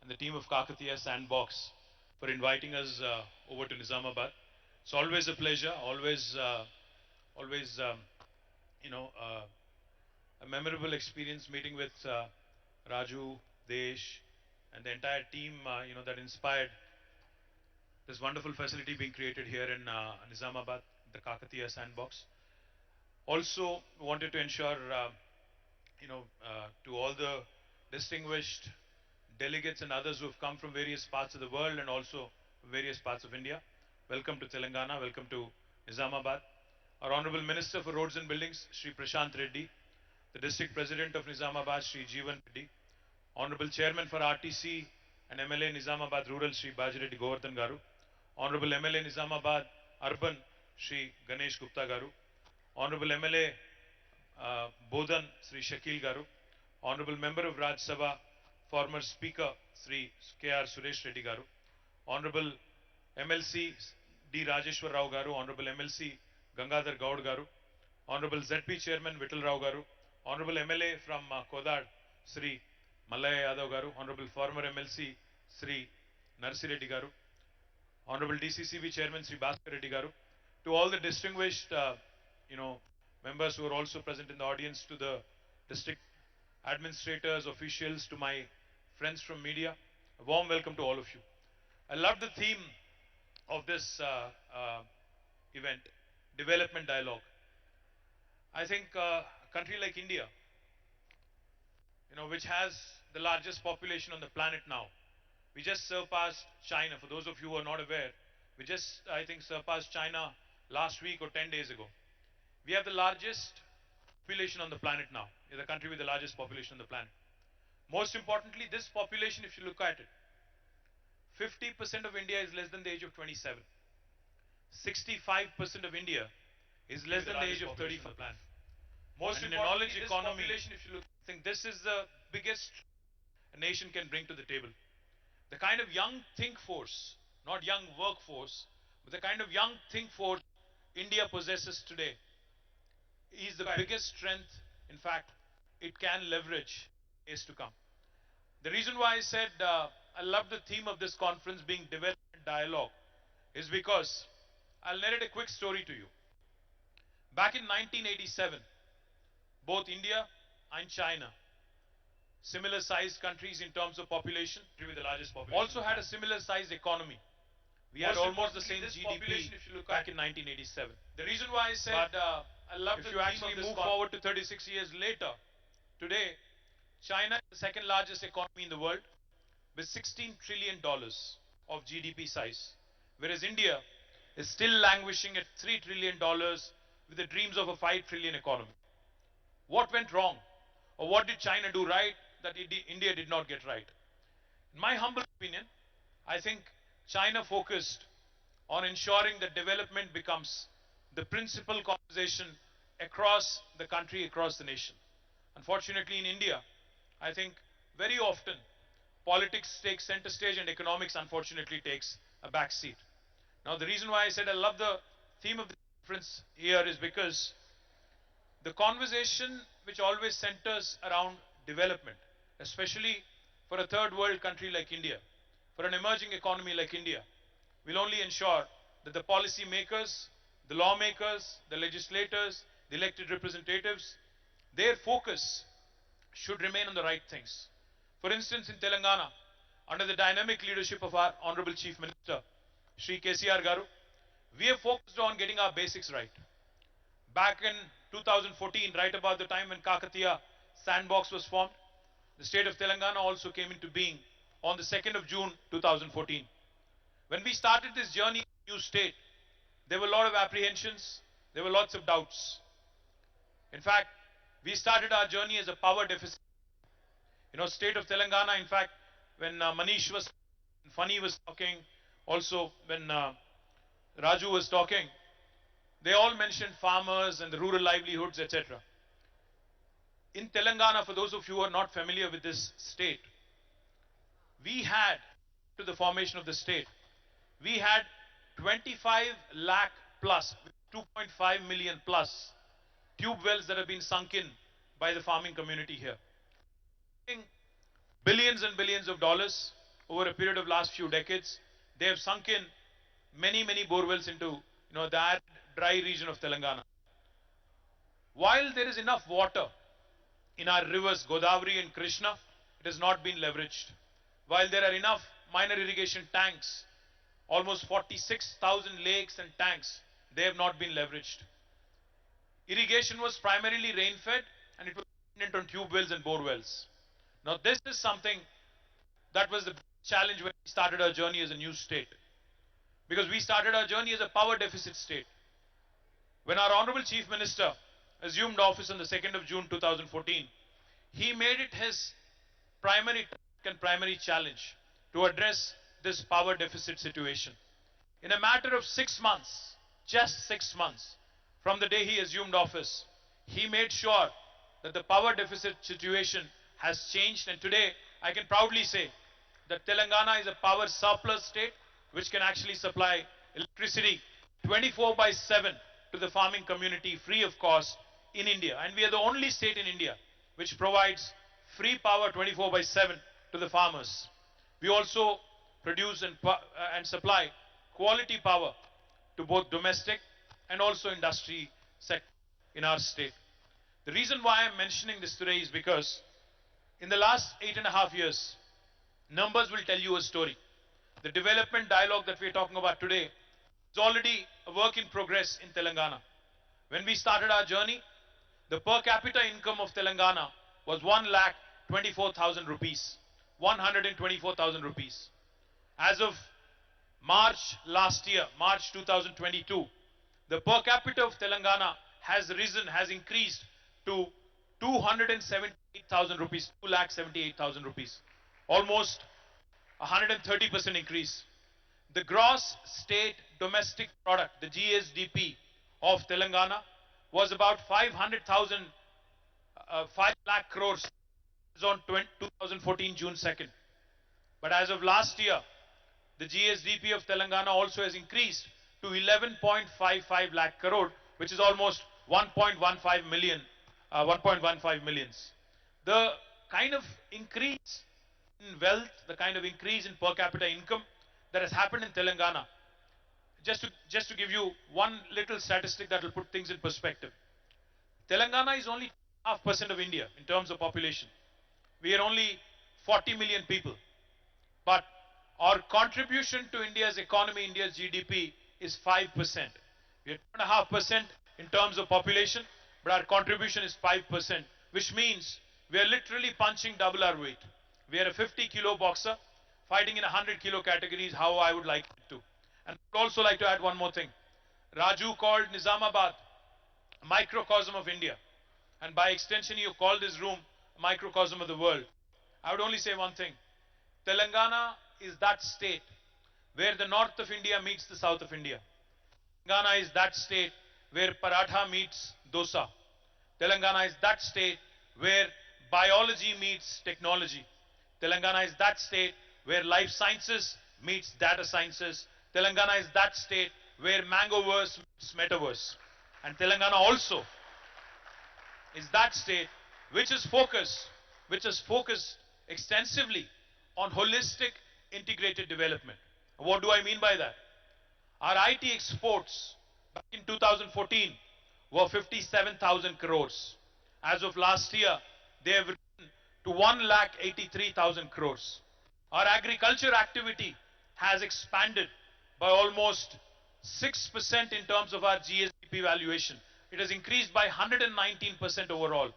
and the team of Kakatiya Sandbox for inviting us over to Nizamabad. It's always a pleasure, always, you know, uh, a memorable experience meeting with Raju, Desh, and the entire team, that inspired this wonderful facility being created here in Nizamabad, the Kakatiya Sandbox. Also wanted to ensure, to all the distinguished delegates and others who have come from various parts of the world and also various parts of India. Welcome to Telangana, welcome to Nizamabad. Our Honorable Minister for Roads and Buildings, Shri Prashant Reddy, the District President of Nizamabad, Shri Jeevan Reddy, Honorable Chairman for RTC and MLA Nizamabad Rural, Shri Bajireddy Govardhan Garu, Honorable MLA Nizamabad Urban, Shri Ganesh Gupta Garu, Honorable MLA Bodhan, Sri Shakil Garu, Honorable Member of Raj Sabha, former Speaker, Sri K.R. Suresh Reddy Garu, Honorable MLC D. Rajeshwar Rao Garu, Honorable MLC Gangadhar Gaud Garu, Honorable ZP Chairman Vittal Rao Garu, Honorable MLA from Kodad, Sri Mallaya Yadav Garu, Honorable former MLC Sri Narsi Reddy Garu, Honorable DCCB Chairman Sri Bhaskar Reddy Garu, to all the distinguished, members who are also present in the audience, to the district administrators, officials, to my friends from media, a warm welcome to all of you. I love the theme of this event, development dialogue. I think a country like India, which has the largest population on the planet now, we just surpassed China. For those of you who are not aware, we just, I think, surpassed China last week or 10 days ago. We have the largest population on the planet now. We're the country with the largest population on the planet. Most importantly, this population, if you look at it, 50% of India is less than the age of 27. 65% of India is less than the age of 35. Most in a knowledge economy, if you look, I think this is the biggest a nation can bring to the table. The kind of young think force, not young workforce, but the kind of young think force India possesses today is the biggest strength, in fact, it can leverage is to come. The reason why I said I love the theme of this conference being development dialogue is because I'll narrate a quick story to you. Back in 1987, both India and China, similar sized countries in terms of population, with the largest population, also had a similar sized economy. We had almost the same GDP if you look back in 1987. The reason why I said I love if you actually move forward to 36 years later, today China is the second largest economy in the world with $16 trillion of GDP size, whereas India is still languishing at $3 trillion with the dreams of a $5 trillion economy. What went wrong? Or what did China do right that India did not get right? In my humble opinion, I think China focused on ensuring that development becomes the principal conversation across the country, across the nation. Unfortunately, in India, I think very often politics takes center stage and economics unfortunately takes a back seat. Now, the reason why I said I love the theme of the conference here is because the conversation which always centers around development, especially for a third world country like India, for an emerging economy like India, will only ensure that the policy makers, the lawmakers, the legislators, the elected representatives, their focus should remain on the right things. For instance, in Telangana, under the dynamic leadership of our Honorable Chief Minister, Shri KCR Garu, we have focused on getting our basics right. Back in 2014, right about the time when Kakatiya Sandbox was formed, the state of Telangana also came into being on the 2nd of June 2014. When we started this journey in the new state, there were a lot of apprehensions, there were lots of doubts. In fact, we started our journey as a power deficit. State of Telangana, in fact, when Manish was, Funny was talking, also when Raju was talking, they all mentioned farmers and the rural livelihoods, etc. In Telangana, for those of you who are not familiar with this state, we had, to the formation of the state, we had 25 lakh plus, 2.5 million plus tube wells that have been sunk in by the farming community here. Billions and billions of dollars over a period of last few decades. They have sunk in many, many borewells into the arid, dry region of Telangana. While there is enough water in our rivers, Godavari and Krishna, it has not been leveraged. While there are enough minor irrigation tanks, almost 46,000 lakes and tanks, they have not been leveraged. Irrigation was primarily rain-fed and it was dependent on tube wells and bore wells. Now this is something that was the challenge when we started our journey as a new state. Because we started our journey as a power deficit state. When our Honorable Chief Minister assumed office on the 2nd of June 2014, he made it his primary challenge to address this power deficit situation. In a matter of 6 months, just 6 months, from the day he assumed office, he made sure that the power deficit situation has changed, and today I can proudly say that Telangana is a power surplus state which can actually supply electricity 24/7 to the farming community free of cost in India. And we are the only state in India which provides free power 24/7 to the farmers. We also produce and supply quality power to both domestic and also industry sector in our state. The reason why I'm mentioning this today is because in the last 8.5 years, numbers will tell you a story. The development dialogue that we're talking about today is already a work in progress in Telangana. When we started our journey, the per capita income of Telangana was 1,24,000 rupees. 124,000 rupees. As of March last year, March 2022, the per capita of Telangana has increased to 278,000 rupees, 2,78,000 rupees. Almost 130% increase. The gross state domestic product, the GSDP of Telangana was about 500,000, 5 lakh crores on 2014 June 2nd. But as of last year, the GSDP of Telangana also has increased to 11.55 lakh crore, which is almost 1.15 million, 1.15 millions. The kind of increase in wealth, the kind of increase in per capita income that has happened in Telangana, just to give you one little statistic that will put things in perspective. Telangana is only 0.5% of India in terms of population. We are only 40 million people. But our contribution to India's economy, India's GDP is 5%. We are 2.5% in terms of population, but our contribution is 5%, which means we are literally punching double our weight. We are a 50-kilo boxer fighting in 100-kilo categories, how I would like it to. And I would also like to add one more thing. Raju called Nizamabad a microcosm of India. And by extension, you call this room a microcosm of the world. I would only say one thing. Telangana is that state where the north of India meets the south of India. Telangana is that state where paratha meets dosa. Telangana is that state where biology meets technology. Telangana is that state where life sciences meets data sciences. Telangana is that state where Mangoverse meets Metaverse. And Telangana also is that state which is focused extensively on holistic integrated development. What do I mean by that? Our IT exports back in 2014 were 57,000 crores. As of last year, they have risen to 1,83,000 crores. Our agriculture activity has expanded by almost 6% in terms of our GSDP valuation. It has increased by 119% overall.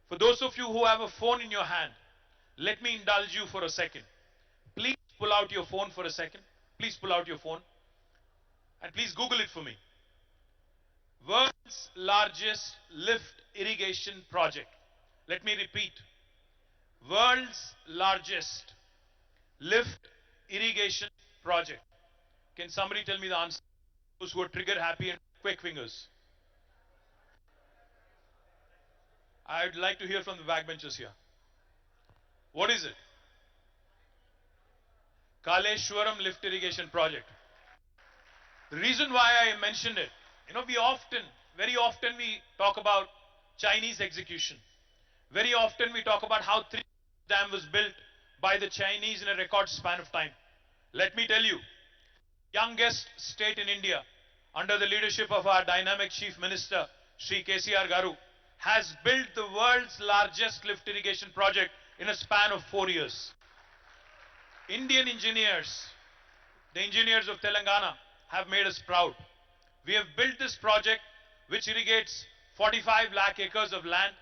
For those of you who have a phone in your hand, let me indulge you for a second. Please pull out your phone for a second. Please pull out your phone. And please Google it for me. World's largest lift irrigation project. Let me repeat. World's largest lift irrigation project. Can somebody tell me the answer? Those who are trigger happy and quick fingers. I'd like to hear from the backbenchers here. What is it? Kaleshwaram lift irrigation project. The reason why I mentioned it, very often we talk about Chinese execution. Very often we talk about how Three Dam was built by the Chinese in a record span of time. Let me tell you, youngest state in India, under the leadership of our dynamic Chief Minister, Sri KCR Garu, has built the world's largest lift irrigation project in a span of 4 years. Indian engineers, the engineers of Telangana, have made us proud. We have built this project which irrigates 45 lakh acres of land,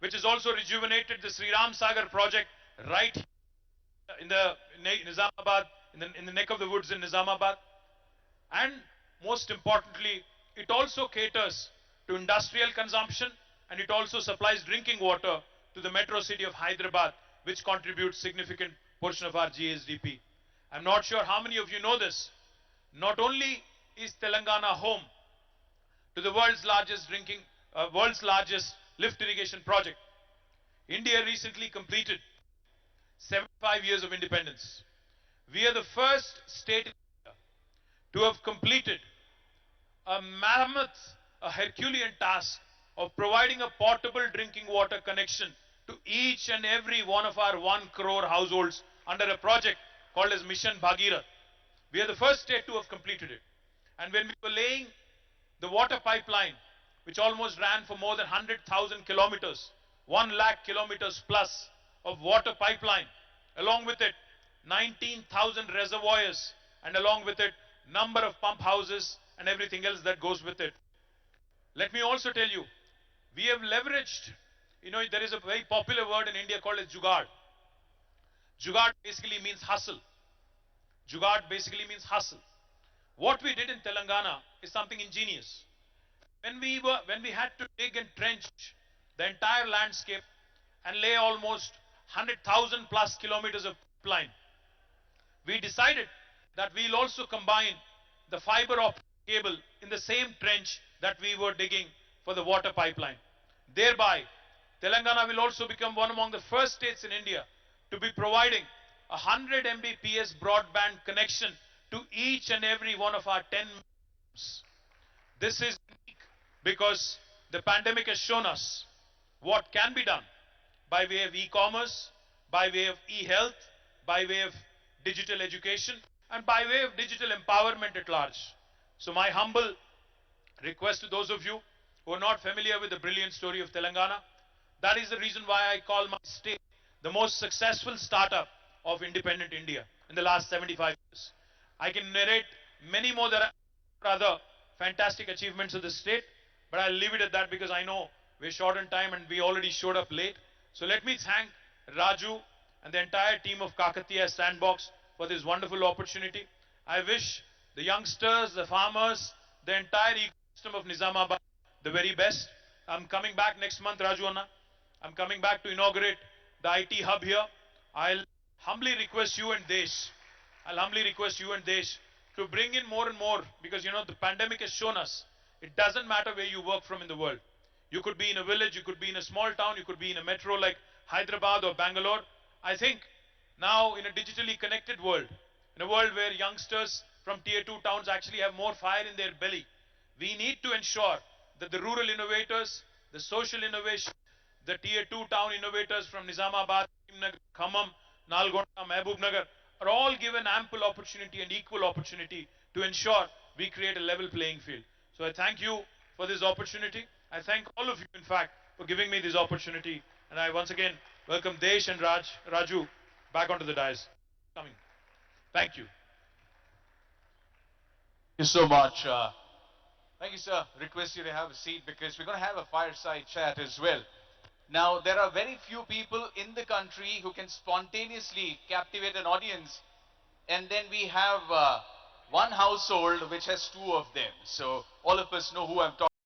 which has also rejuvenated the Sri Ram Sagar project right in the Nizamabad, in the neck of the woods in Nizamabad. And most importantly, it also caters to industrial consumption, and it also supplies drinking water to the metro city of Hyderabad, which contributes significant portion of our GSDP. I'm not sure how many of you know this. Not only is Telangana home to the world's largest lift irrigation project, India recently completed 75 years of independence. We are the first state in India to have completed a mammoth, a Herculean task of providing a portable drinking water connection to each and every one of our 1 crore households under a project called as Mission Bhagirath. We are the first state to have completed it. And when we were laying the water pipeline, which almost ran for more than 100,000 kilometers, 1 lakh kilometers plus of water pipeline, along with it 19,000 reservoirs, and along with it number of pump houses and everything else that goes with it. Let me also tell you, we have leveraged, there is a very popular word in India called as jugaad. Jugaad basically means hustle. Jugaad basically means hustle. What we did in Telangana is something ingenious. When we had to dig and trench the entire landscape and lay almost 100,000 plus kilometers of pipeline, we decided that we'll also combine the fiber optic cable in the same trench that we were digging for the water pipeline. Thereby, Telangana will also become one among the first states in India to be providing 100 Mbps broadband connection to each and every one of our 10 homes. This is unique because the pandemic has shown us what can be done by way of e-commerce, by way of e-health, by way of digital education, and by way of digital empowerment at large. So my humble request to those of you who are not familiar with the brilliant story of Telangana, that is the reason why I call my state the most successful startup of independent India in the last 75 years. I can narrate many more other fantastic achievements of the state, but I'll leave it at that because I know we're short on time and we already showed up late. So let me thank Raju and the entire team of Kakatiya Sandbox for this wonderful opportunity. I wish the youngsters, the farmers, the entire ecosystem of Nizamabad the very best. I'm coming back next month, Raju Anna. I'm coming back to inaugurate the IT hub here. I'll humbly request you and Desh to bring in more and more, because the pandemic has shown us it doesn't matter where you work from in the world. You could be in a village, you could be in a small town, you could be in a metro like Hyderabad or Bangalore. I think now in a digitally connected world, in a world where youngsters from tier 2 towns actually have more fire in their belly, we need to ensure that the rural innovators, the social innovation, the tier 2 town innovators from Nizamabad, Khammam, Nalgonda, Mehboob Nagar are all given ample opportunity and equal opportunity to ensure we create a level playing field. So I thank you for this opportunity. I thank all of you, in fact, for giving me this opportunity. And I once again welcome Desh and Raju back onto the dais. Coming. Thank you. Thank you so much. Thank you, sir. Request you to have a seat because we're going to have a fireside chat as well. Now, there are very few people in the country who can spontaneously captivate an audience, and then we have one household which has 2 of them. So all of us know who I'm talking about.